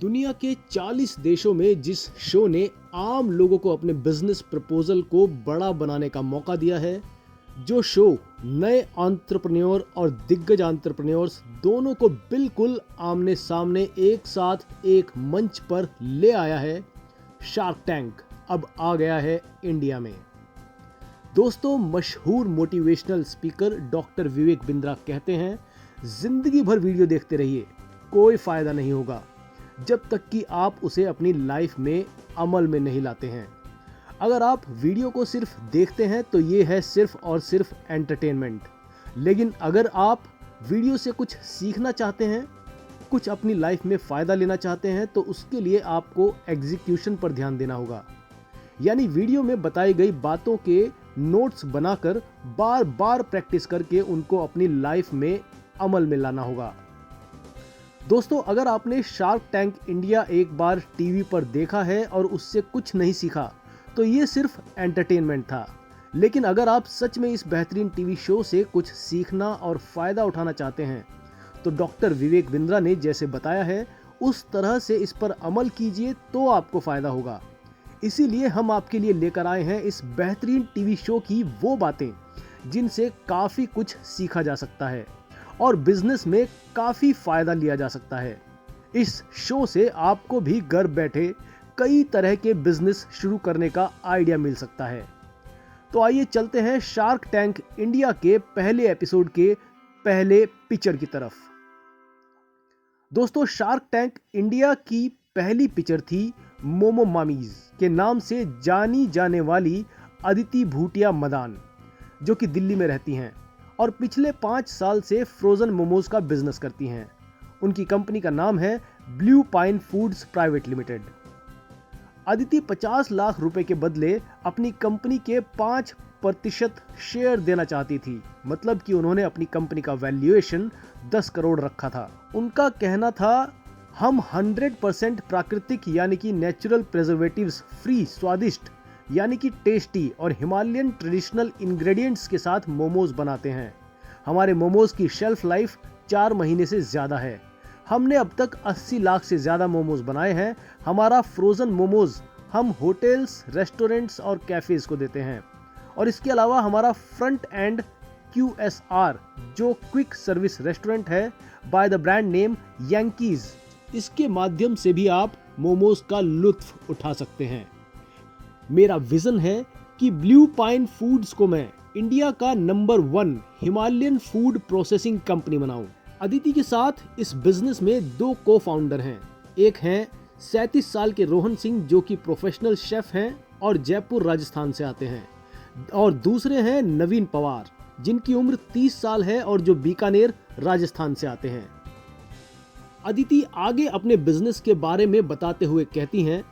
दुनिया के 40 देशों में जिस शो ने आम लोगों को अपने बिजनेस प्रपोजल को बड़ा बनाने का मौका दिया है, जो शो नए एंटरप्रेन्योर और दिग्गज एंटरप्रेन्योर्स दोनों को बिल्कुल आमने सामने एक साथ एक मंच पर ले आया है, शार्क टैंक अब आ गया है इंडिया में। दोस्तों, मशहूर motivational speaker doctor Vivek Bindra कहते हैं, जिंदगी भर वीडियो देखते रहिए, कोई फायदा नहीं होगा जब तक कि आप उसे अपनी लाइफ में अमल में नहीं लाते हैं। अगर आप वीडियो को सिर्फ देखते हैं तो ये है सिर्फ और सिर्फ एंटरटेनमेंट, लेकिन अगर आप वीडियो से कुछ सीखना चाहते हैं, कुछ अपनी लाइफ में फ़ायदा लेना चाहते हैं, तो उसके लिए आपको एग्जीक्यूशन पर ध्यान देना होगा। यानी वीडियो में बताई गई बातों के नोट्स बनाकर बार बार प्रैक्टिस करके उनको अपनी लाइफ में अमल में लाना होगा। दोस्तों, अगर आपने शार्क टैंक इंडिया एक बार टीवी पर देखा है और उससे कुछ नहीं सीखा तो ये सिर्फ एंटरटेनमेंट था, लेकिन अगर आप सच में इस बेहतरीन टीवी शो से कुछ सीखना और फ़ायदा उठाना चाहते हैं तो डॉक्टर विवेक बिंद्रा ने जैसे बताया है उस तरह से इस पर अमल कीजिए तो आपको फ़ायदा होगा। इसीलिए हम आपके लिए लेकर आए हैं इस बेहतरीन टीवी शो की वो बातें जिनसे काफ़ी कुछ सीखा जा सकता है और बिजनेस में काफ़ी फ़ायदा लिया जा सकता है। इस शो से आपको भी घर बैठे कई तरह के बिजनेस शुरू करने का आइडिया मिल सकता है। तो आइए चलते हैं शार्क टैंक इंडिया के पहले एपिसोड के पहले पिक्चर की तरफ। दोस्तों, शार्क टैंक इंडिया की पहली पिक्चर थी मोमो मामीज के नाम से जानी जाने वाली अदिति भूटिया मदान, जो कि दिल्ली में रहती हैं और पिछले 5 साल से फ्रोजन मोमोज का बिजनेस करती हैं। उनकी कंपनी का नाम है blue pine foods private limited. Aditi 50 lakh रुपए के बदले अपनी कंपनी के 5% शेयर देना चाहती थी, मतलब कि उन्होंने अपनी कंपनी का वैल्यूएशन 10 करोड़ रखा था। उनका कहना था, हम 100% प्राकृतिक यानी कि नेचुरल प्रिजर्वेटिव्स फ्री, स्वादिष्ट यानी कि टेस्टी और हिमालयन ट्रेडिशनल इंग्रेडिएंट्स के साथ मोमोज बनाते हैं। हमारे मोमोज की शेल्फ लाइफ 4 महीने से ज़्यादा है। हमने अब तक 80 लाख से ज़्यादा मोमोज बनाए हैं। हमारा फ्रोज़न मोमोज हम होटल्स, रेस्टोरेंट्स और कैफ़ेज़ को देते हैं और इसके अलावा हमारा फ्रंट एंड QSR जो क्विक सर्विस रेस्टोरेंट है by the brand name Yankees, इसके माध्यम से भी आप मोमोज का लुत्फ उठा सकते हैं। मेरा विजन है कि ब्लू पाइन फूड्स को मैं इंडिया का number 1 Himalayan food processing company बनाऊं। अदिति के साथ इस बिजनेस में 2 को फाउंडर हैं। एक हैं 37 साल के रोहन सिंह, जो कि प्रोफेशनल शेफ हैं और जयपुर राजस्थान से आते हैं, और दूसरे हैं नवीन पवार, जिनकी उम्र 30 साल है और जो बीकानेर राजस्थान से आते हैं। अदिति आगे अपने बिजनेस के बारे में बताते हुए कहती हैं,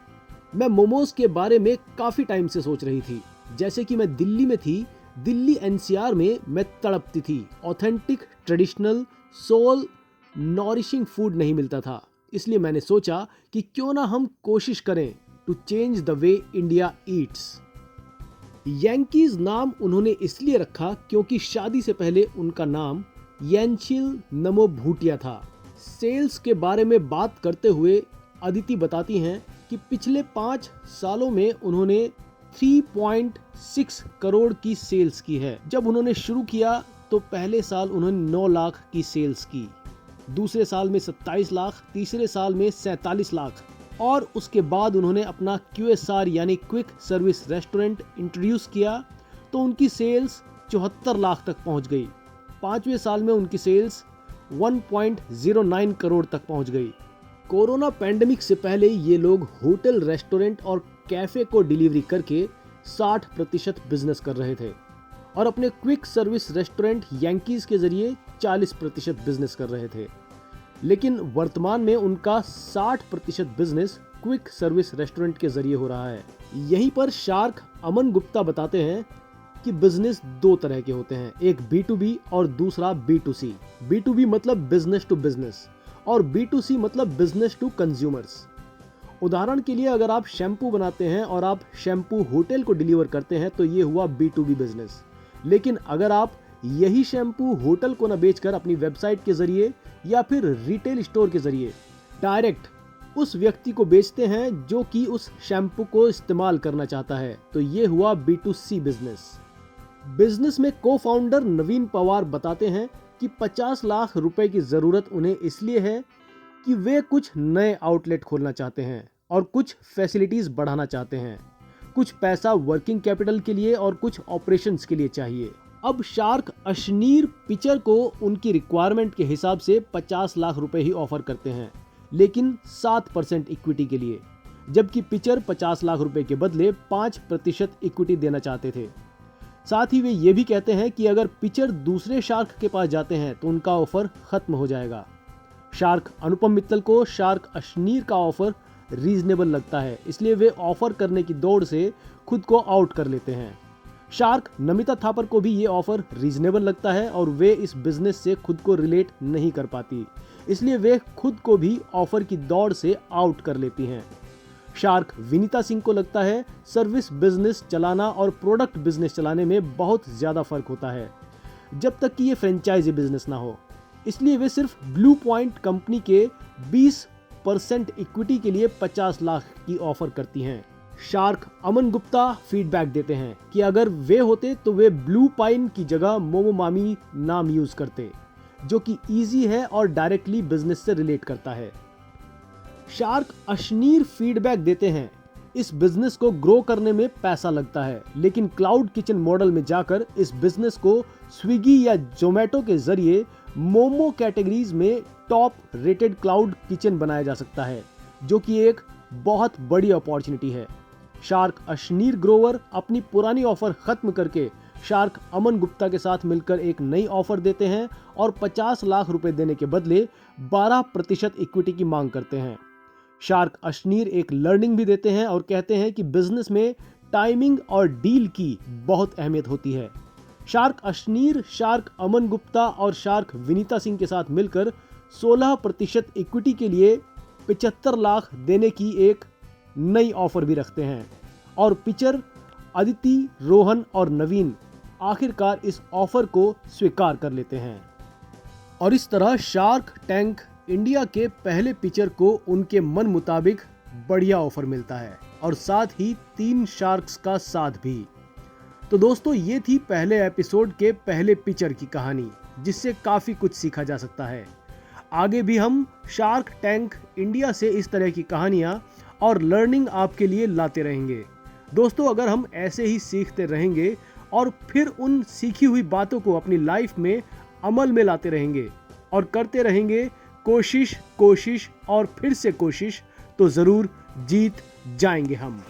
मैं मोमोज के बारे में काफ़ी टाइम से सोच रही थी। जैसे कि मैं दिल्ली में थी, दिल्ली NCR में मैं तड़पती थी। Authentic, traditional, soul nourishing food नहीं मिलता था, इसलिए मैंने सोचा कि क्यों ना हम कोशिश करें to change the way India eats. Yankees नाम उन्होंने इसलिए रखा क्योंकि शादी से पहले उनका नाम यांशिल नमो भूटिया था। सेल्स के बारे में बात करते हुए अदिति बताती हैं कि पिछले 5 सालों में उन्होंने 3.6 करोड़ की सेल्स की है। जब उन्होंने शुरू किया तो पहले साल उन्होंने 9 लाख की सेल्स की, दूसरे साल में 27 लाख, तीसरे साल में 47 लाख और उसके बाद उन्होंने अपना QSR यानी क्विक सर्विस रेस्टोरेंट इंट्रोड्यूस किया तो उनकी सेल्स 74 लाख तक पहुंच गई। 5वें साल में उनकी सेल्स 1.09 करोड़ तक पहुंच गई। कोरोना पैंडेमिक से पहले ये लोग होटल, रेस्टोरेंट और कैफ़े को डिलीवरी करके 60% बिजनेस कर रहे थे और अपने क्विक सर्विस रेस्टोरेंट यांकीज़ के जरिए 40% बिजनेस कर रहे थे। लेकिन वर्तमान में उनका 60% बिजनेस क्विक सर्विस रेस्टोरेंट के जरिए हो रहा है। यहीं पर शार्क अमन गुप्ता बताते हैं कि बिजनेस 2 तरह के होते हैं, एक B2B और दूसरा B2C। B2B मतलब बिजनेस टू बिजनेस और B2C मतलब बिजनेस टू कंज्यूमर्स। उदाहरण के लिए, अगर आप शैम्पू बनाते हैं और आप शैम्पू होटल को डिलीवर करते हैं तो ये हुआ B2B बिजनेस। लेकिन अगर आप यही शैम्पू होटल को न बेचकर अपनी वेबसाइट के जरिए या फिर रिटेल स्टोर के जरिए डायरेक्ट उस व्यक्ति को बेचते हैं जो कि उस शैम्पू को इस्तेमाल करना चाहता है। तो ये हुआ B2C बिजनेस में को फाउंडर नवीन पवार बताते हैं कि 50 लाख रुपए की जरूरत उन्हें इसलिए है कि वे कुछ नए आउटलेट खोलना चाहते हैं और कुछ फैसिलिटीज बढ़ाना चाहते हैं। कुछ पैसा वर्किंग कैपिटल के लिए और कुछ ऑपरेशंस के लिए चाहिए। अब शार्क अशनीर पिचर को उनकी रिक्वायरमेंट के हिसाब से 50 लाख रुपए ही ऑफर करते हैं, लेकिन 7% इक्विटी के लिए, जबकि पिचर 50 लाख रुपए के बदले 5% इक्विटी देना चाहते थे। साथ ही वे ये भी कहते हैं कि अगर पिचर दूसरे शार्क के पास जाते हैं तो उनका ऑफर खत्म हो जाएगा। शार्क अनुपम मित्तल को शार्क अशनीर का ऑफर रीजनेबल लगता है, इसलिए वे ऑफर करने की दौड़ से खुद को आउट कर लेते हैं। शार्क नमिता थापर को भी ये ऑफर रीजनेबल लगता है और वे इस बिजनेस से खुद को रिलेट नहीं कर पाती, इसलिए वे खुद को भी ऑफर की दौड़ से आउट कर लेती हैं। शार्क विनीता सिंह को लगता है सर्विस बिजनेस चलाना और प्रोडक्ट बिजनेस चलाने में बहुत ज्यादा फर्क होता है जब तक कि ये फ्रेंचाइजी बिजनेस ना हो, इसलिए वे सिर्फ ब्लू पॉइंट कंपनी के 20% इक्विटी के लिए 50 लाख की ऑफर करती हैं। शार्क अमन गुप्ता फीडबैक देते हैं कि अगर वे होते तो वे ब्लू पाइन की जगह मोमो मामी नाम यूज करते, जो कि इजी है और डायरेक्टली बिजनेस से रिलेट करता है। शार्क अशनीर फीडबैक देते हैं इस बिजनेस को ग्रो करने में पैसा लगता है, लेकिन क्लाउड किचन मॉडल में जाकर इस बिजनेस को स्विगी या जोमेटो के जरिए मोमो कैटेगरीज में टॉप रेटेड क्लाउड किचन बनाया जा सकता है, जो कि एक बहुत बड़ी अपॉर्चुनिटी है। शार्क अशनीर ग्रोवर अपनी पुरानी ऑफर खत्म करके शार्क अमन गुप्ता के साथ मिलकर एक नई ऑफर देते हैं और 50 लाख रुपए देने के बदले 12% इक्विटी की मांग करते हैं। शार्क अशनीर एक लर्निंग भी देते हैं और कहते हैं कि बिजनेस में टाइमिंग और डील की बहुत अहमियत होती है। शार्क अशनीर शार्क अमन गुप्ता और शार्क विनीता सिंह के साथ मिलकर 16% इक्विटी के लिए 75 लाख देने की एक नई ऑफर भी रखते हैं और पिचर, अदिति, रोहन और नवीन आखिरकार इस ऑफर को स्वीकार कर लेते हैं। और इस तरह शार्क टैंक इंडिया के पहले पिचर को उनके मन मुताबिक बढ़िया ऑफर मिलता है और साथ ही 3 शार्क्स का साथ भी। तो दोस्तों, ये थी पहले एपिसोड के पहले पिचर की कहानी, जिससे काफी कुछ सीखा जा सकता है। आगे भी हम शार्क टैंक इंडिया से इस तरह की कहानियां और लर्निंग आपके लिए लाते रहेंगे। दोस्तों, अगर हम ऐसे ही सीखते रहेंगे और फिर उन सीखी हुई बातों को अपनी लाइफ में अमल में लाते रहेंगे और करते रहेंगे कोशिश और फिर से कोशिश, तो जरूर जीत जाएंगे हम।